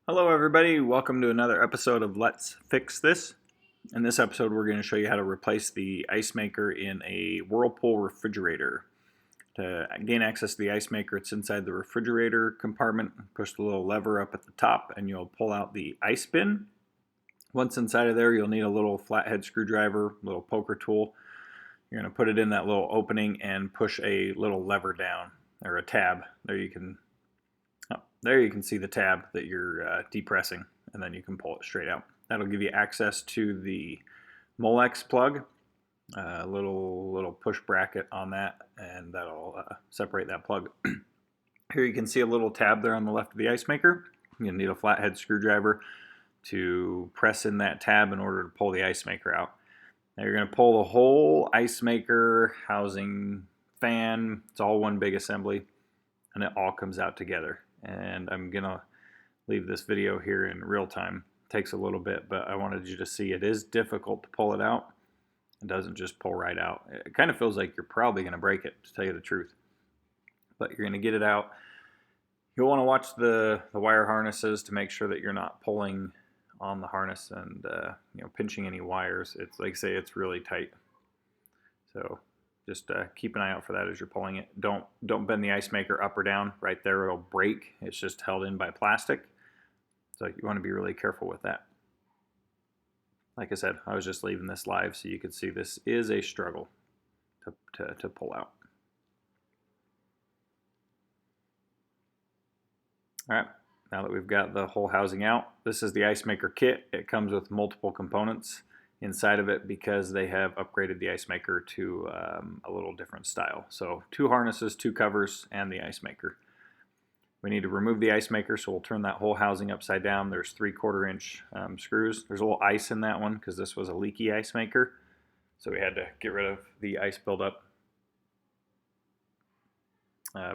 Hello everybody, welcome to another episode of Let's Fix This. In this episode we're going to show you how to replace the ice maker in a Whirlpool refrigerator. To gain access to the ice maker, it's inside the refrigerator compartment. Push the little lever up at the top and you'll pull out the ice bin. Once inside of there you'll need a little flathead screwdriver, little poker tool. You're going to put it in that little opening and push a little lever down, or a tab. There you can see the tab that you're depressing, and then you can pull it straight out. That'll give you access to the Molex plug, a little push bracket on that, and that'll separate that plug. Here you can see a little tab there on the left of the ice maker. You'll need a flathead screwdriver to press in that tab in order to pull the ice maker out. Now you're going to pull the whole ice maker, housing, fan, it's all one big assembly, and it all comes out together. And I'm gonna leave this video here in real time. It takes a little bit, but I wanted you to see it is difficult to pull it out. It doesn't just pull right out. It kind of feels like you're probably gonna break it, to tell you the truth. But you're gonna get it out. You'll want to watch the wire harnesses to make sure that you're not pulling on the harness and pinching any wires. It's like I say, it's really tight. So just keep an eye out for that as you're pulling it. Don't bend the ice maker up or down. Right there it'll break. It's just held in by plastic. So you want to be really careful with that. Like I said, I was just leaving this live so you could see this is a struggle to pull out. Alright, now that we've got the whole housing out, this is the ice maker kit. It comes with multiple components inside of it because they have upgraded the ice maker to a little different style. So 2 harnesses, 2 covers, and the ice maker. We need to remove the ice maker, so we'll turn that whole housing upside down. There's 3/4 inch screws. There's a little ice in that one because this was a leaky ice maker. So we had to get rid of the ice buildup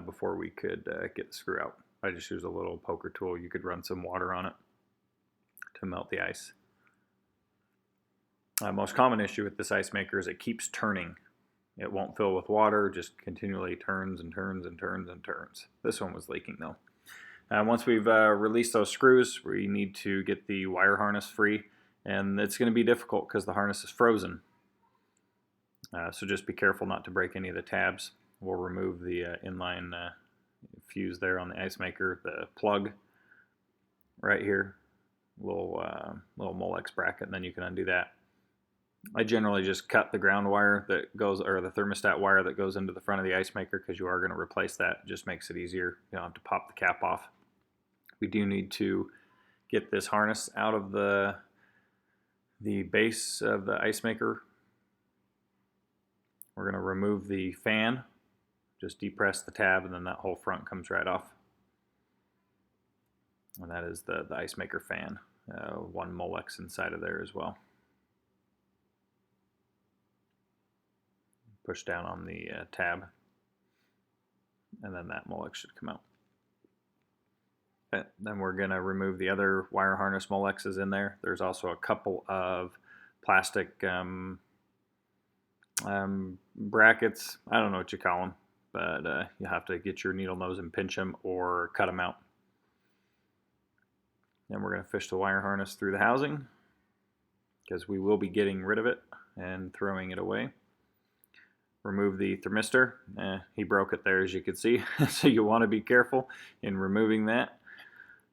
before we could get the screw out. I just used a little poker tool. You could run some water on it to melt the ice. Most common issue with this ice maker is it keeps turning. It won't fill with water, just continually turns and turns and turns and turns. This one was leaking though. Once we've released those screws, we need to get the wire harness free, and it's going to be difficult because the harness is frozen. So just be careful not to break any of the tabs. We'll remove the inline fuse there on the ice maker, the plug right here, little Molex bracket, and then you can undo that. I generally just cut the ground wire that goes, or the thermostat wire that goes into the front of the ice maker, because you are going to replace that. It just makes it easier. You don't have to pop the cap off. We do need to get this harness out of the base of the ice maker. We're going to remove the fan. Just depress the tab and then that whole front comes right off. And that is the ice maker fan. 1 Molex inside of there as well. Push down on the tab, and then that Molex should come out. Okay, then we're going to remove the other wire harness Molexes in there. There's also a couple of plastic brackets. I don't know what you call them, but you have to get your needle nose and pinch them or cut them out. Then we're going to fish the wire harness through the housing because we will be getting rid of it and throwing it away. Remove the thermistor. He broke it there, as you can see. So you want to be careful in removing that.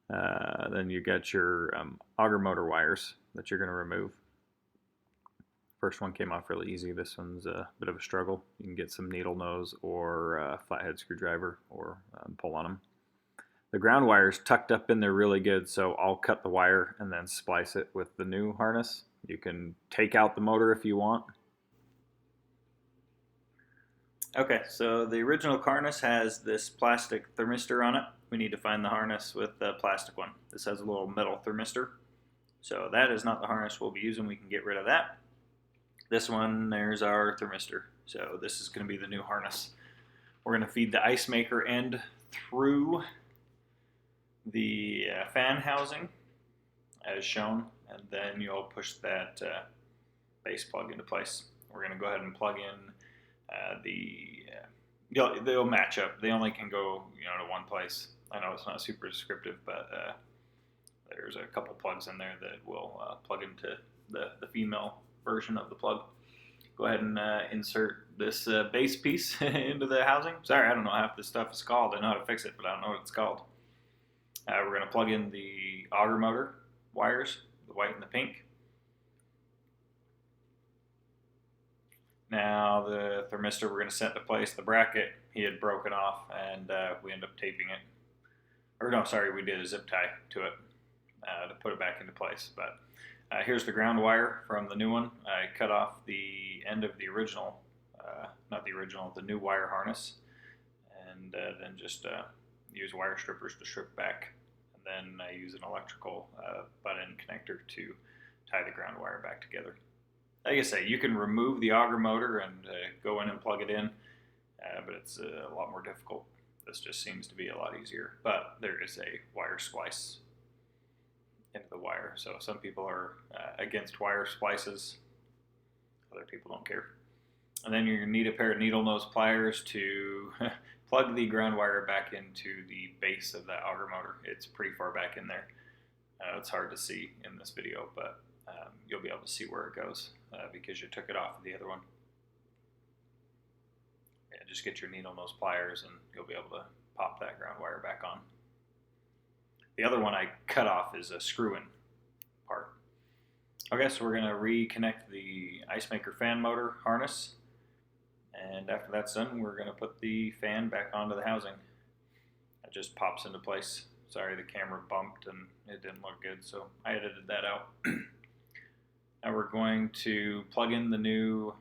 Then you got your auger motor wires that you're going to remove. First one came off really easy. This one's a bit of a struggle. You can get some needle nose or a flathead screwdriver or pull on them. The ground wire is tucked up in there really good, so I'll cut the wire and then splice it with the new harness. You can take out the motor if you want. Okay, so the original harness has this plastic thermistor on it. We need to find the harness with the plastic one. This has a little metal thermistor. So that is not the harness we'll be using. We can get rid of that. This one, there's our thermistor. So this is going to be the new harness. We're going to feed the ice maker end through the fan housing as shown, and then you'll push that base plug into place. We're going to go ahead and plug in they'll match up. They only can go to one place. I know it's not super descriptive, but There's a couple plugs in there that will plug into the female version of the plug. Go ahead and insert this base piece into the housing. Sorry, I don't know half this stuff is called. I know how to fix it, but I don't know what it's called. We're going to plug in the auger motor wires, the white and the pink. Now the thermistor we're going to set into place. The bracket, he had broken off, and we ended up taping it. Or no, sorry, we did a zip tie to it to put it back into place. But here's the ground wire from the new one. I cut off the end of the original, not the original, the new wire harness, and then just use wire strippers to strip back. And then I use an electrical butt-end connector to tie the ground wire back together. Like I say, you can remove the auger motor and go in and plug it in, but it's a lot more difficult. This just seems to be a lot easier. But there is a wire splice into the wire. So some people are against wire splices. Other people don't care. And then you're going to need a pair of needle nose pliers to plug the ground wire back into the base of that auger motor. It's pretty far back in there. It's hard to see in this video, but you'll be able to see where it goes because you took it off of the other one. Yeah, just get your needle nose pliers and you'll be able to pop that ground wire back on. The other one I cut off is a screw-in part. Okay, so we're going to reconnect the icemaker fan motor harness, and after that's done, we're going to put the fan back onto the housing. It just pops into place. Sorry, the camera bumped and it didn't look good, so I edited that out. Now we're going to plug in the new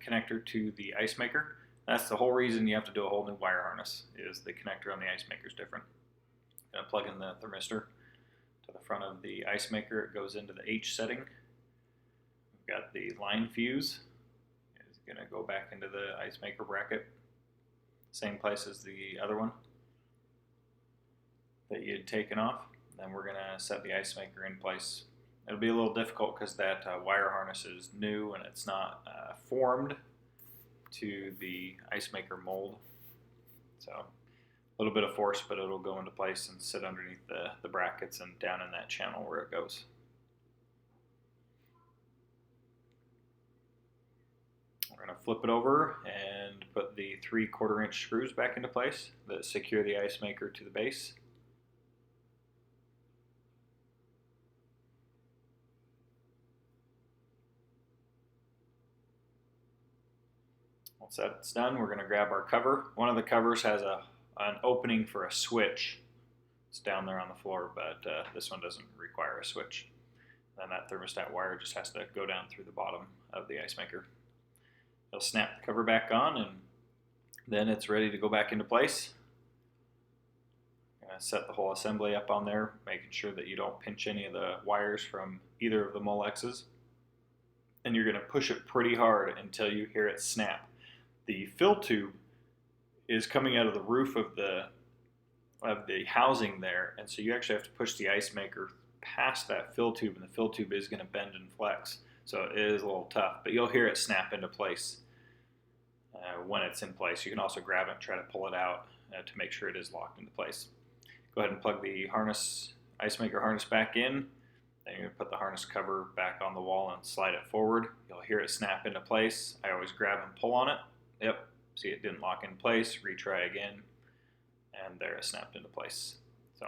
connector to the icemaker. That's the whole reason you have to do a whole new wire harness, is the connector on the icemaker is different. I'm going to plug in the thermistor to the front of the icemaker. It goes into the H setting. We've got the line fuse. It's going to go back into the icemaker bracket. Same place as the other one that you had taken off. Then we're going to set the icemaker in place. It'll be a little difficult because that wire harness is new and it's not formed to the icemaker mold. So a little bit of force, but it'll go into place and sit underneath the brackets and down in that channel where it goes. We're going to flip it over and put the 3/4 inch screws back into place that secure the icemaker to the base. Once that's done, we're going to grab our cover. One of the covers has an opening for a switch. It's down there on the floor, but this one doesn't require a switch. Then that thermostat wire just has to go down through the bottom of the icemaker. You'll snap the cover back on, and then it's ready to go back into place. I'm going to set the whole assembly up on there, making sure that you don't pinch any of the wires from either of the Molexes. And you're going to push it pretty hard until you hear it snap. The fill tube is coming out of the roof of the housing there, and so you actually have to push the icemaker past that fill tube, and the fill tube is going to bend and flex, so it is a little tough, but you'll hear it snap into place when it's in place. You can also grab it and try to pull it out to make sure it is locked into place. Go ahead and plug the icemaker harness back in. Then you're going to put the harness cover back on the wall and slide it forward. You'll hear it snap into place. I always grab and pull on it. Yep, see, it didn't lock in place. Retry again, and there it snapped into place. So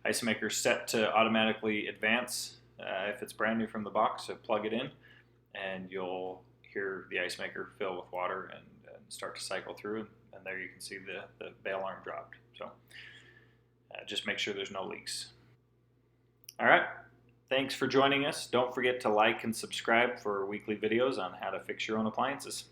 icemaker's set to automatically advance if it's brand new from the box, so plug it in and you'll hear the icemaker fill with water and start to cycle through, and there you can see the bail arm dropped. So just make sure there's no leaks. All right, thanks for joining us. Don't forget to like and subscribe for weekly videos on how to fix your own appliances.